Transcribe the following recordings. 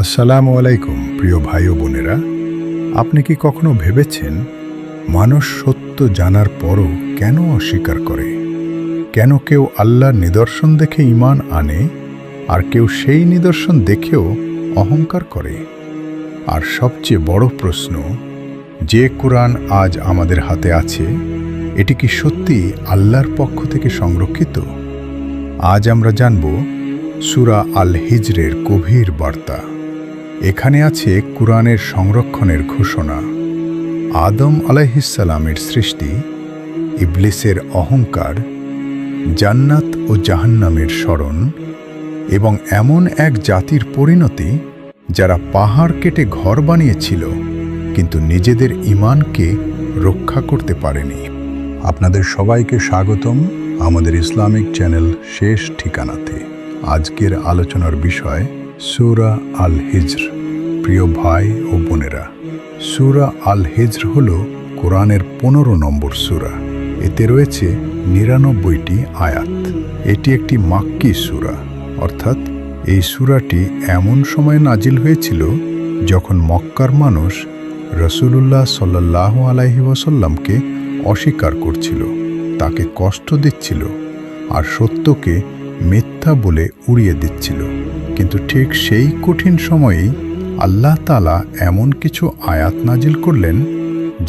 আসসালামু আলাইকুম প্রিয় ভাই ও বোনেরা, আপনি কি কখনো ভেবেছেন মানুষ সত্য জানার পরও কেন অস্বীকার করে? কেন কেউ আল্লাহর নিদর্শন দেখে ঈমান আনে আর কেউ সেই নিদর্শন দেখেও অহংকার করে? আর সবচেয়ে বড় প্রশ্ন, যে কোরআন আজ আমাদের হাতে আছে, এটি কি সত্যি আল্লাহর পক্ষ থেকে সংরক্ষিত? আজ আমরা জানব সূরা আল হিজরের গভীর বার্তা। এখানে আছে কুরআনের সংরক্ষণের ঘোষণা, আদম আলাইহিসসালামের সৃষ্টি, ইবলিসের অহংকার, জান্নাত ও জাহান্নামের স্মরণ এবং এমন এক জাতির পরিণতি যারা পাহাড় কেটে ঘর বানিয়েছিল কিন্তু নিজেদের ঈমানকে রক্ষা করতে পারেনি। আপনাদের সবাইকে স্বাগতম আমাদের ইসলামিক চ্যানেল শেষ ঠিকানাতে। আজকের আলোচনার বিষয় সূরা আল হিজর। প্রিয় ভাই ও বোনেরা, সূরা আল হিজর হল কোরআনের 15 নম্বর সূরা। এতে রয়েছে 99টি আয়াত। এটি একটি মাক্কি সূরা, অর্থাৎ এই সূরাটি এমন সময় নাজিল হয়েছিল যখন মক্কার মানুষ রাসূলুল্লাহ সাল্লাল্লাহু আলাইহি ওয়াসাল্লামকে অস্বীকার করছিল, তাকে কষ্ট দিচ্ছিল আর সত্যকে মিথ্যা বলে উড়িয়ে দিচ্ছিল। কিন্তু ঠিক সেই কঠিন সময়েই আল্লাহ তাআলা এমন কিছু আয়াত নাজিল করলেন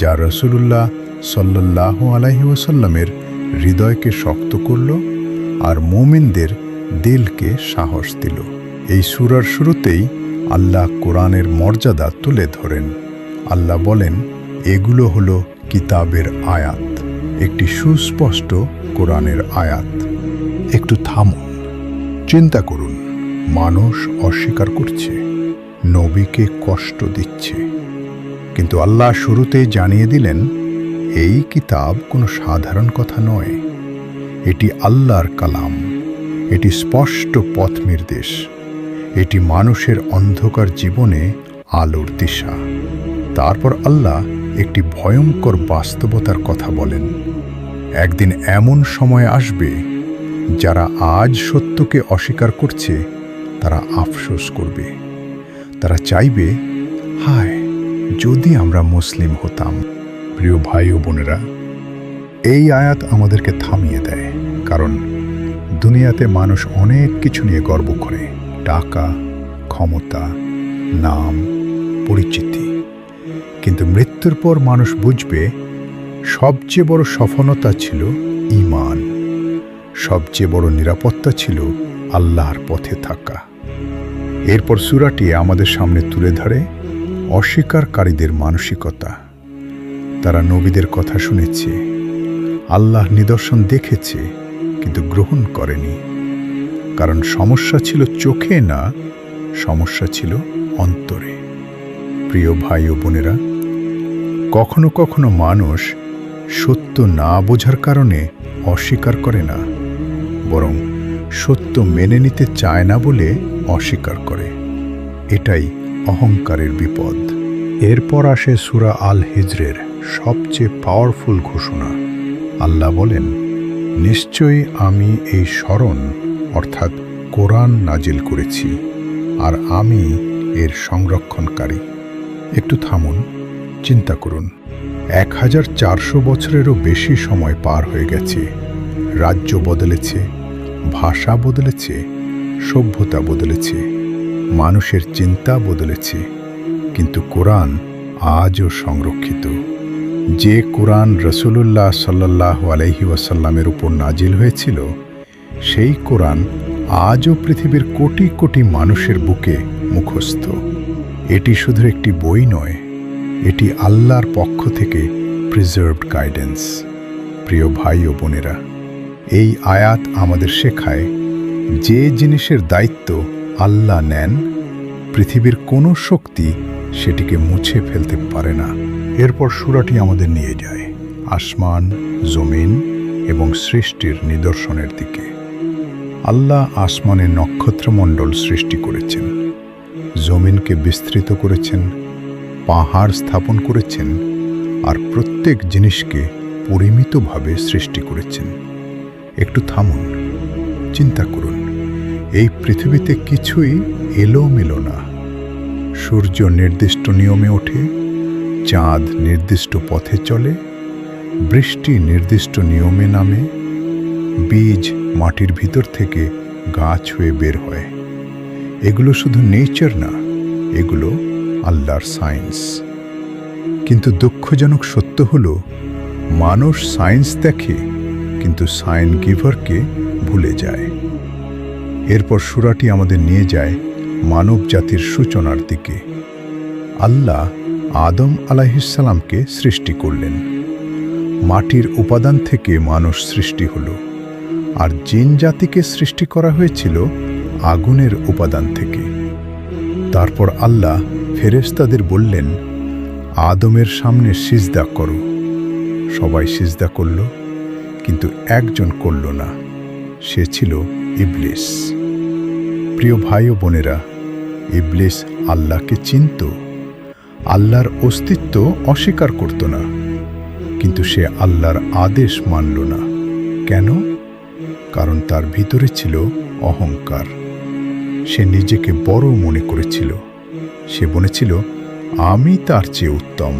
যা রাসূলুল্লাহ সাল্লাল্লাহু আলাইহি ওয়াসাল্লামের হৃদয়কে শক্ত করল আর মুমিনদের দিলকে সাহস দিল। এই সূরার শুরুতেই আল্লাহ কোরআনের মর্যাদা তুলে ধরেন। আল্লাহ বলেন, এগুলো হলো কিতাবের আয়াত, একটি সুস্পষ্ট কোরআনের আয়াত। একটু থামুন, চিন্তা করুন। মানুষ অস্বীকার করছে, নবীকে কষ্ট দিচ্ছে, কিন্তু আল্লাহ শুরুতেই জানিয়ে দিলেন, এই কিতাব কোনো সাধারণ কথা নয়। এটি আল্লাহর কালাম, এটি স্পষ্ট পথ নির্দেশ, এটি মানুষের অন্ধকার জীবনে আলোর দিশা। তারপর আল্লাহ একটি ভয়ঙ্কর বাস্তবতার কথা বলেন। একদিন এমন সময় আসবে যারা আজ সত্যকে অস্বীকার করছে তারা আফসোস করবে। তারা চাইবে, হায় যদি আমরা মুসলিম হতাম। প্রিয় ভাই ও বোনেরা, এই আয়াত আমাদেরকে থামিয়ে দেয়, কারণ দুনিয়াতে মানুষ অনেক কিছু নিয়ে গর্ব করে, টাকা, ক্ষমতা, নাম, পরিচিতি। কিন্তু মৃত্যুর পর মানুষ বুঝবে সবচেয়ে বড় সফলতা ছিল ঈমান, সবচেয়ে বড় নিরাপত্তা ছিল আল্লাহর পথে থাকা। এরপর সূরাটি আমাদের সামনে তুলে ধরে অস্বীকারীদের মানসিকতা। তারা নবীদের কথা শুনেছে, আল্লাহর নিদর্শন দেখেছে, কিন্তু গ্রহণ করেনি। কারণ সমস্যা ছিল চোখে না, সমস্যা ছিল অন্তরে। প্রিয় ভাই ও বোনেরা, কখনো কখনো মানুষ সত্য না বোঝার কারণে অস্বীকার করে না, বরং সত্য মেনে নিতে চায় না বলে অস্বীকার করে। এটাই অহংকারের বিপদ। এরপর আসে সূরা আল হিজরের সবচেয়ে পাওয়ারফুল ঘোষণা। আল্লাহ বলেন, নিশ্চয়ই আমি এই স্মরণ অর্থাৎ কোরআন নাজিল করেছি, আর আমি এর সংরক্ষণকারী। একটু থামুন, চিন্তা করুন। 1400 বছরেরও বেশি সময় পার হয়ে গেছে। রাজ্য বদলেছে, ভাষা বদলেছে, সভ্যতা বদলেছে, মানুষের চিন্তা বদলেছে, কিন্তু কোরআন আজও সংরক্ষিত। যে কোরআন রাসূলুল্লাহ সাল্লাল্লাহু আলাইহি ওয়াসাল্লামের উপর নাজিল হয়েছিল, সেই কোরআন আজও পৃথিবীর কোটি কোটি মানুষের বুকে মুখস্থ। এটি শুধু একটি বই নয়, এটি আল্লাহর পক্ষ থেকে প্রিজার্ভড গাইডেন্স। প্রিয় ভাই ও বোনেরা, এই আয়াত আমাদের শেখায়, যে জিনিসের দায়িত্ব আল্লাহ নেন, পৃথিবীর কোনো শক্তি সেটিকে মুছে ফেলতে পারে না। এরপর সূরাটি আমাদের নিয়ে যায় আসমান, জমিন এবং সৃষ্টির নিদর্শনের দিকে। আল্লাহ আসমানে নক্ষত্রমণ্ডল সৃষ্টি করেছেন, জমিনকে বিস্তৃত করেছেন, পাহাড় স্থাপন করেছেন, আর প্রত্যেক জিনিসকে পরিমিতভাবে সৃষ্টি করেছেন। একটু থামুন, চিন্তা করুন। এই পৃথিবীতে কিছুই এলোমেলো না, সূর্য নির্দিষ্ট নিয়মে ওঠে, চাঁদ নির্দিষ্ট পথে চলে, বৃষ্টি নির্দিষ্ট নিয়মে নামে, বীজ মাটির ভিতর থেকে গাছ হয়ে বের হয়। এগুলো শুধু নেচার না, এগুলো আল্লাহর সায়েন্স। কিন্তু দুঃখজনক সত্য হলো, মানুষ সায়েন্স দেখে কিন্তু সায়েন্স গিভারকে ভুলে যায়। এরপর সূরাটি আমাদের নিয়ে যায় মানব জাতির সূচনার দিকে। আল্লাহ আদম আলাইহিসসালামকে সৃষ্টি করলেন। মাটির উপাদান থেকে মানুষ সৃষ্টি হলো, আর জিন জাতিকে সৃষ্টি করা হয়েছিল আগুনের উপাদান থেকে। তারপর আল্লাহ ফেরেশতাদের বললেন, আদমের সামনে সিজদা করো। সবাই সিজদা করল, কিন্তু একজন করল না, সে ছিল ইবলিস। প্রিয় ভাই ও বোনেরা, ইবলিস আল্লাহকে চিনত, আল্লাহর অস্তিত্ব অস্বীকার করত না, কিন্তু সে আল্লাহর আদেশ মানল না। কেন? কারণ তার ভিতরে ছিল অহংকার। সে নিজেকে বড় মনে করেছিল। সে বলেছিল, আমি তার চেয়ে উত্তম।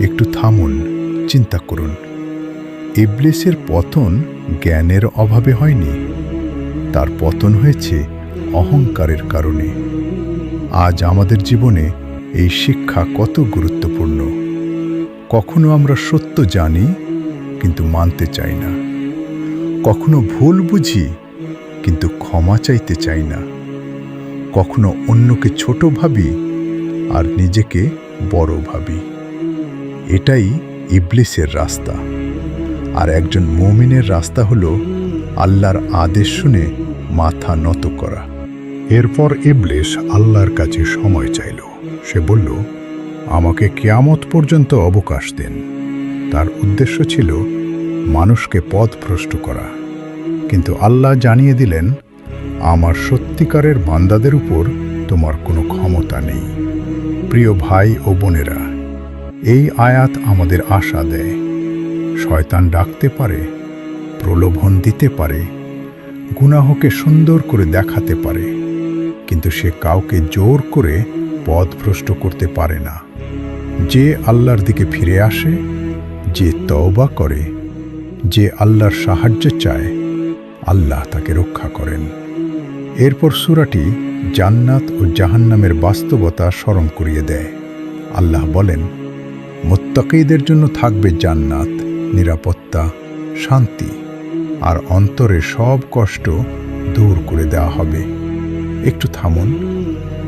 একটু থামুন, চিন্তা করুন। ইবলিসের পতন জ্ঞানের অভাবে হয়নি, তার পতন হয়েছে অহংকারের কারণে। আজ আমাদের জীবনে এই শিক্ষা কত গুরুত্বপূর্ণ। কখনো আমরা সত্য জানি কিন্তু মানতে চাই না, কখনো ভুল বুঝি কিন্তু ক্ষমা চাইতে চাই না, কখনো অন্যকে ছোট ভাবি আর নিজেকে বড় ভাবি। এটাই ইবলিসের রাস্তা। আর একজন মুমিনের রাস্তা হলো আল্লাহর আদেশ শুনে মাথা নত করা। এরপর ইবলিস আল্লাহর কাছে সময় চাইল। সে বলল, আমাকে কিয়ামত পর্যন্ত অবকাশ দেন। তার উদ্দেশ্য ছিল মানুষকে পথভ্রষ্ট করা। কিন্তু আল্লাহ জানিয়ে দিলেন, আমার সত্যিকারের বান্দাদের উপর তোমার কোনো ক্ষমতা নেই। প্রিয় ভাই ও বোনেরা, এই আয়াত আমাদের আশা দেয়। শয়তান ডাকতে পারে, প্রলোভন দিতে পারে, গুনাহকে সুন্দর করে দেখাতে পারে, কিন্তু সে কাউকে জোর করে পথভ্রষ্ট করতে পারে না। যে আল্লাহর দিকে ফিরে আসে, যে তওবা করে, যে আল্লাহর সাহায্য চায়, আল্লাহ তাকে রক্ষা করেন। এরপর সূরাটি জান্নাত ও জাহান্নামের বাস্তবতা স্মরণ করিয়ে দেয়। আল্লাহ বলেন, মুত্তাকীদের জন্য থাকবে জান্নাত, নিরাপত্তা, শান্তি, আর অন্তরের সব কষ্ট দূর করে দেওয়া হবে। একটু থামুন,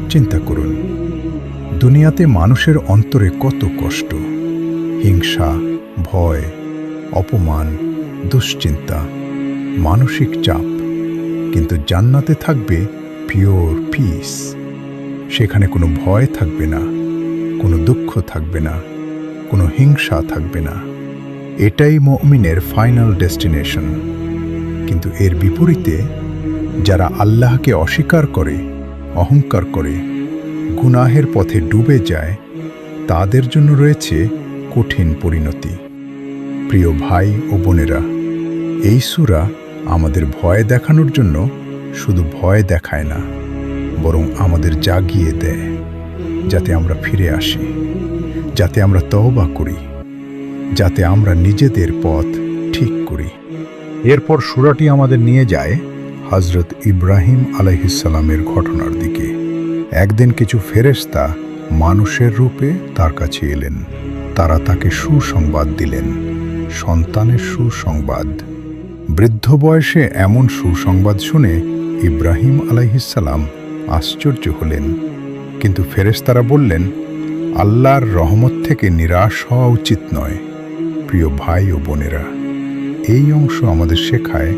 চিন্তা করুন। দুনিয়াতে মানুষের অন্তরে কত কষ্ট, হিংসা, ভয়, অপমান, দুশ্চিন্তা, মানসিক চাপ। কিন্তু জান্নাতে থাকবে পিওর পিস। সেখানে কোনো ভয় থাকবে না, কোনো দুঃখ থাকবে না, কোনো হিংসা থাকবে না। এটাই মুমিনের ফাইনাল ডেস্টিনেশন। কিন্তু এর বিপরীতে যারা আল্লাহকে অস্বীকার করে, অহংকার করে, গুনাহের পথে ডুবে যায়, তাদের জন্য রয়েছে কঠিন পরিণতি। প্রিয় ভাই ও বোনেরা, এই সূরা আমাদের ভয় দেখানোর জন্য শুধু ভয় দেখায় না, বরং আমাদের জাগিয়ে দেয়, যাতে আমরা ফিরে আসি, যাতে আমরা তওবা করি, যাতে আমরা নিজেদের পথ ঠিক করি। এরপর সূরাটি আমাদের নিয়ে যায় হযরত ইব্রাহিম আলাইহিসসালামের ঘটনার দিকে। একদিন কিছু ফেরেশতা মানুষের রূপে তার কাছে এলেন। তারা তাকে সুসংবাদ দিলেন, সন্তানের সুসংবাদ। বৃদ্ধ বয়সে এমন সুসংবাদ শুনে ইব্রাহিম আলাইহিসসালাম আশ্চর্য হলেন। কিন্তু ফেরেশতারা বললেন, আল্লাহর রহমত থেকে নিরাশ হওয়া উচিত নয়। প্রিয় ভাই ও বোনেরা, এই অংশ আমাদের শেখায়,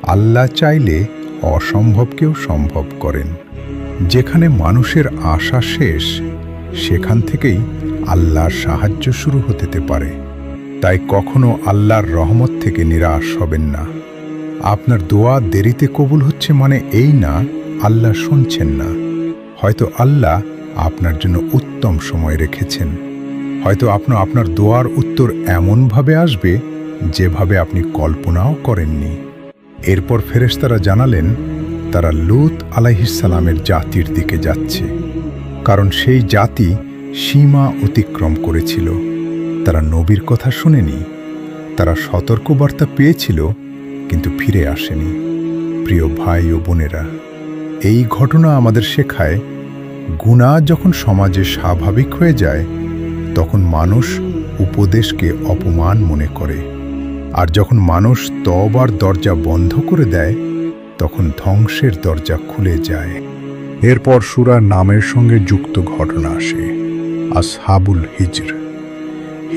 আল্লাহ চাইলে অসম্ভবকেও সম্ভব করেন। যেখানে মানুষের আশা শেষ, সেখান থেকেই আল্লাহর সাহায্য শুরু হতে পারে। তাই কখনো আল্লাহর রহমত থেকে নিরাশ হবেন না। আপনার দোয়া দেরিতে কবুল হচ্ছে মানে এই না আল্লাহ শুনছেন না। হয়তো আল্লাহ আপনার জন্য উত্তম সময় রেখেছেন। হয়তো আপনার দোয়ার উত্তর এমনভাবে আসবে যেভাবে আপনি কল্পনাও করেননি। এরপর ফেরেশতারা জানালেন, তারা লূত আলাইহিসসালামের জাতির দিকে যাচ্ছে। কারণ সেই জাতি সীমা অতিক্রম করেছিল। তারা নবীর কথা শোনেনি। তারা সতর্কবার্তা পেয়েছিল, কিন্তু ফিরে আসেনি। প্রিয় ভাই ও বোনেরা, এই ঘটনা আমাদের শেখায়, গুনাহ যখন সমাজে স্বাভাবিক হয়ে যায়, তখন মানুষ উপদেশকে অপমান মনে করে। আর যখন মানুষ তওবার দরজা বন্ধ করে দেয়, তখন ধ্বংসের দরজা খুলে যায়। এরপর সূরার নামের সঙ্গে যুক্ত ঘটনা আসে, আসহাবুল হিজর।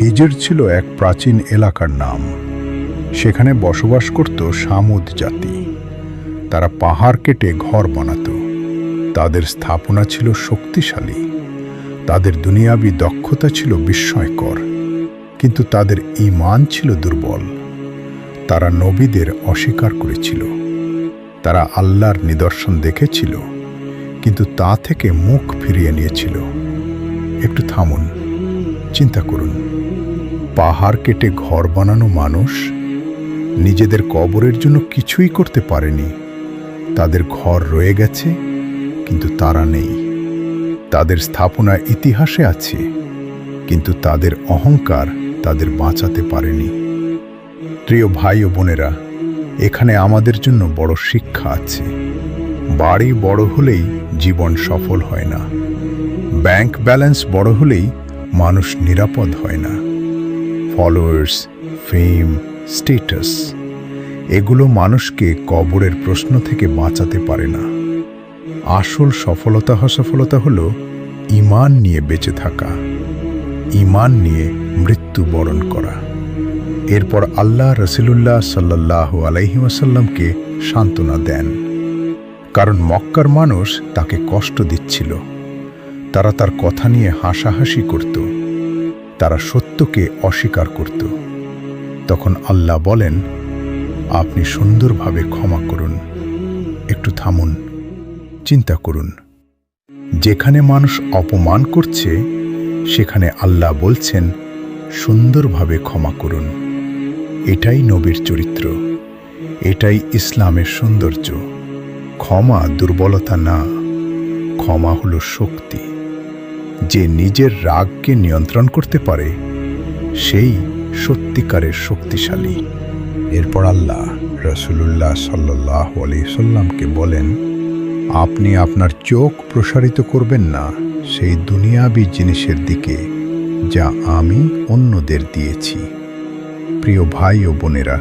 হিজর ছিল এক প্রাচীন এলাকার নাম। সেখানে বসবাস করত সামুদ জাতি। তারা পাহাড় কেটে ঘর বানাত। তাদের স্থাপনা ছিল শক্তিশালী। তাদের দুনিয়াবি দক্ষতা ছিল বিস্ময়কর, কিন্তু তাদের ঈমান ছিল দুর্বল। তারা নবীদের অস্বীকার করেছিল। তারা আল্লাহর নিদর্শন দেখেছিল, কিন্তু তা থেকে মুখ ফিরিয়ে নিয়েছিল। একটু থামুন, চিন্তা করুন। পাহাড় কেটে ঘর বানানো মানুষ নিজেদের কবরের জন্য কিছুই করতে পারেনি। তাদের ঘর রয়ে গেছে, কিন্তু তারা নেই। তাদের স্থাপনা ইতিহাসে আছে, কিন্তু তাদের অহংকার তাদের বাঁচাতে পারেনি। প্রিয় ভাই ও বোনেরা, এখানে আমাদের জন্য বড় শিক্ষা আছে। বাড়ি বড় হলেই জীবন সফল হয় না। ব্যাংক ব্যালেন্স বড় হলেই মানুষ নিরাপদ হয় না। ফলোয়ার্স, ফেম, স্ট্যাটাস এগুলো মানুষকে কবরের প্রশ্ন থেকে বাঁচাতে পারে না। আসল সফলতা হলো ঈমান নিয়ে বেঁচে থাকা, ঈমান নিয়ে মৃত্যুবরণ করা। এরপর আল্লাহ রাসূলুল্লাহ সাল্লাল্লাহু আলাইহি ওয়াসাল্লামকে সান্ত্বনা দেন, কারণ মক্কার মানুষ তাকে কষ্ট দিচ্ছিল। তারা তার কথা নিয়ে হাসাহাসি করত। তারা সত্যকে অস্বীকার করত। তখন আল্লাহ বলেন, আপনি সুন্দরভাবে ক্ষমা করুন। একটু থামুন, চিন্তা করুন। যেখানে মানুষ অপমান করছে, সেখানে আল্লাহ বলছেন, সুন্দরভাবে ক্ষমা করুন। এটাই নবীর চরিত্র, এটাই ইসলামের সৌন্দর্য। ক্ষমা দুর্বলতা না, ক্ষমা হলো শক্তি। যে নিজের রাগকে নিয়ন্ত্রণ করতে পারে, সেই সত্যিকারের শক্তিশালী। এরপর আল্লাহ রাসূলুল্লাহ সাল্লাল্লাহু আলাইহি সাল্লামকে বলেন, আপনি আপনার চোখ প্রসারিত করবেন না সেই দুনিয়াবী জিনিসের দিকে যা আমি অন্যদের দিয়েছি। প্রিয় ভাই ও বোনেরা,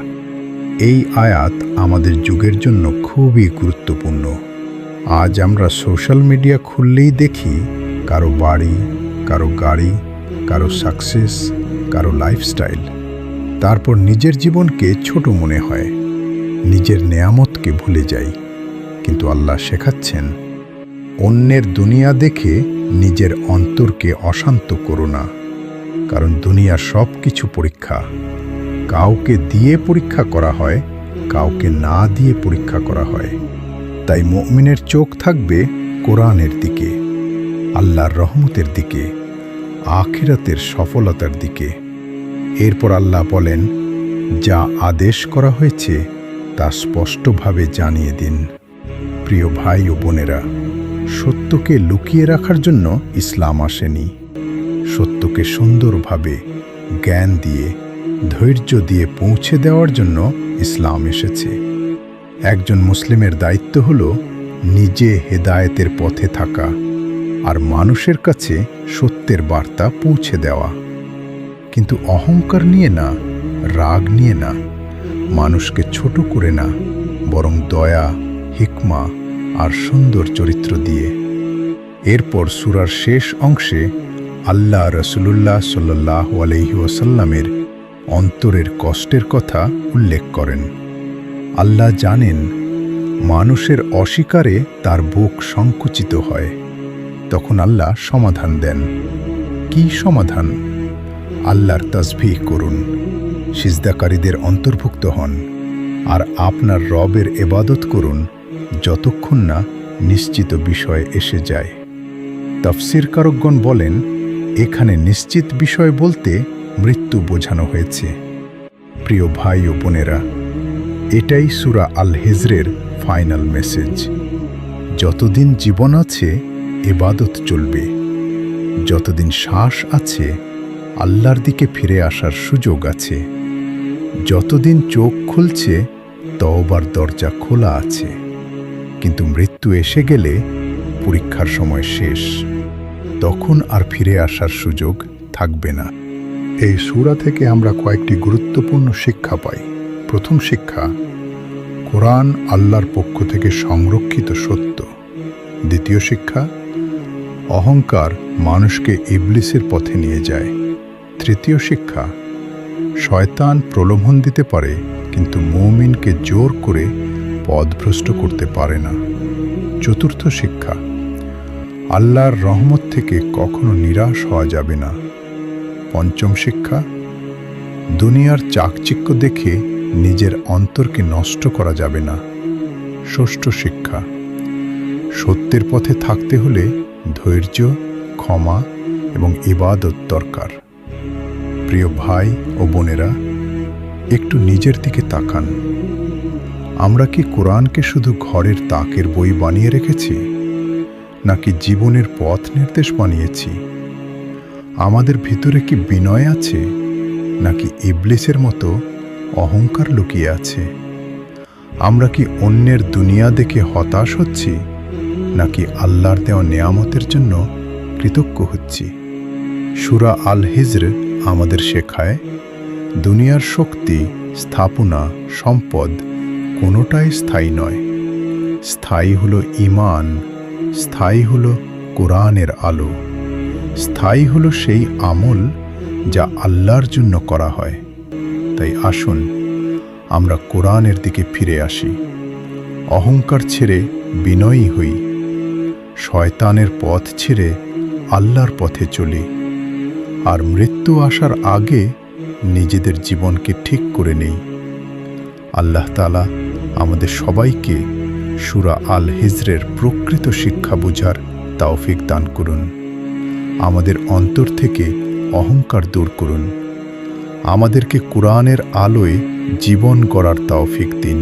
এই আয়াত আমাদের যুগের জন্য খুবই গুরুত্বপূর্ণ। আজ আমরা সোশ্যাল মিডিয়া খুললেই দেখি কারো বাড়ি, কারো গাড়ি, কারো সাকসেস, কারো লাইফস্টাইল। তারপর নিজের জীবনকে ছোট মনে হয়, নিজের নেয়ামতকে ভুলে যাই। কিন্তু আল্লাহ শেখাচ্ছেন, অন্যের দুনিয়া দেখে নিজের অন্তরকে অশান্ত করো না। কারণ দুনিয়ার সব কিছু পরীক্ষা। কাউকে দিয়ে পরীক্ষা করা হয়, কাউকে না দিয়ে পরীক্ষা করা হয়। তাই মুমিনের চোখ থাকবে কোরআনের দিকে, আল্লাহর রহমতের দিকে, আখিরাতের সফলতার দিকে। এরপর আল্লাহ বলেন, যা আদেশ করা হয়েছে তা স্পষ্টভাবে জানিয়ে দিন। প্রিয় ভাই ও বোনেরা, সত্যকে লুকিয়ে রাখার জন্য ইসলাম আসেনি। সত্যকে সুন্দরভাবে জ্ঞান দিয়ে, ধৈর্য দিয়ে পৌঁছে দেওয়ার জন্য ইসলাম এসেছে। একজন মুসলিমের দায়িত্ব হল নিজে হেদায়েতের পথে থাকা আর মানুষের কাছে সত্যের বার্তা পৌঁছে দেওয়া। কিন্তু অহংকার নিয়ে না, রাগ নিয়ে না, মানুষকে ছোট করে না, বরং দয়া, হিকমা আর সুন্দর চরিত্র দিয়ে। এরপর সূরার শেষ অংশে আল্লাহ রাসূলুল্লাহ সাল্লাল্লাহু আলাইহি ওয়াসাল্লামের অন্তরের কষ্টের কথা উল্লেখ করেন। আল্লাহ জানেন মানুষের অস্বীকারে তার বুক সংকুচিত হয়। তখন আল্লাহ সমাধান দেন। কি সমাধান? আল্লাহর তাসবিহ করুন, সিজদাকারীদের অন্তর্ভুক্ত হন, আর আপনার রবের ইবাদত করুন যতক্ষণ না নিশ্চিত বিষয় এসে যায়। তাফসীরকারকগণ বলেন, এখানে নিশ্চিত বিষয় বলতে মৃত্যু বোঝানো হয়েছে। প্রিয় ভাই ও বোনেরা, এটাই সূরা আল হিজরের ফাইনাল মেসেজ। যতদিন জীবন আছে ইবাদত চলবে। যতদিন শ্বাস আছে আল্লাহর দিকে ফিরে আসার সুযোগ আছে। যতদিন চোখ খুলছে তওবার দরজা খোলা আছে। কিন্তু মৃত্যু এসে গেলে পরীক্ষার সময় শেষ। তখন আর ফিরে আসার সুযোগ থাকবে না। এই সূরা থেকে আমরা কয়েকটি গুরুত্বপূর্ণ শিক্ষা পাই। প্রথম শিক্ষা, কোরআন আল্লাহর পক্ষ থেকে সংরক্ষিত সত্য। দ্বিতীয় শিক্ষা, অহংকার মানুষকে ইবলিসের পথে নিয়ে যায়। তৃতীয় শিক্ষা, শয়তান প্রলোভন দিতে পারে কিন্তু মুমিনকে জোর করে পথভ্রষ্ট করতে পারে না। চতুর্থ শিক্ষা, আল্লাহর রহমত থেকে কখনো নিরাশ হওয়া যাবে না। পঞ্চম শিক্ষা, দুনিয়ার চাকচিক্য দেখে নিজের অন্তরকে নষ্ট করা যাবে না। ষষ্ঠ শিক্ষা, সত্যের পথে থাকতে হলে ধৈর্য, ক্ষমা এবং ইবাদত দরকার। প্রিয় ভাই ও বোনেরা, একটু নিজের দিকে তাকান। আমরা কি কোরআনকে শুধু ঘরের তাকের বই বানিয়ে রেখেছি, নাকি জীবনের পথ নির্দেশ বানিয়েছি? আমাদের ভিতরে কি বিনয় আছে, নাকি ইবলিসের মতো অহংকার লুকিয়ে আছে? আমরা কি অন্যের দুনিয়া দেখে হতাশ হচ্ছি, নাকি আল্লাহর দেওয়া নেয়ামতের জন্য কৃতজ্ঞ হচ্ছি? সূরা আল হিজর আমাদের শেখায়, দুনিয়ার শক্তি, স্থাপনা, সম্পদ কোনোটাই স্থায়ী নয়। স্থায়ী হলো ঈমান, স্থায়ী হলো কোরআনের আলো, স্থায়ী হলো সেই আমল যা আল্লাহর জন্য করা হয়। তাই আসুন আমরা কোরআনের দিকে ফিরে আসি, অহংকার ছেড়ে বিনয়ী হই, শয়তানের পথ ছেড়ে আল্লাহর পথে চলি, আর মৃত্যু আসার আগে নিজেদের জীবনকে ঠিক করে নেই। আল্লাহ তাআলা আমাদের সবাইকে সূরা আল হিজরের প্রকৃত শিক্ষা বোঝার তৌফিক দান করুন। আমাদের অন্তর থেকে অহংকার দূর করুন। আমাদেরকে কোরআনের আলোয় জীবন গড়ার তৌফিক দিন,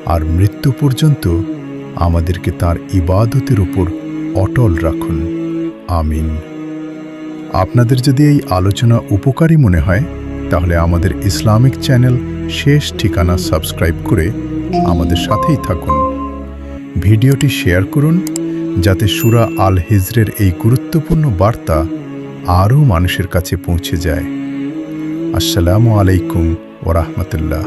আর মৃত্যু পর্যন্ত আমাদেরকে তার ইবাদতের উপর অটল রাখুন। আমিন। আপনাদের যদি এই আলোচনা উপকারী মনে হয়, তাহলে আমাদের ইসলামিক চ্যানেল শেষ ঠিকানা সাবস্ক্রাইব করে আমাদের সাথেই থাকুন। ভিডিওটি শেয়ার করুন যাতে সূরা আল হিজরের এই গুরুত্বপূর্ণ বার্তা আরও মানুষের কাছে পৌঁছে যায়। আসসালামু আলাইকুম ওয়া রাহমাতুল্লাহ।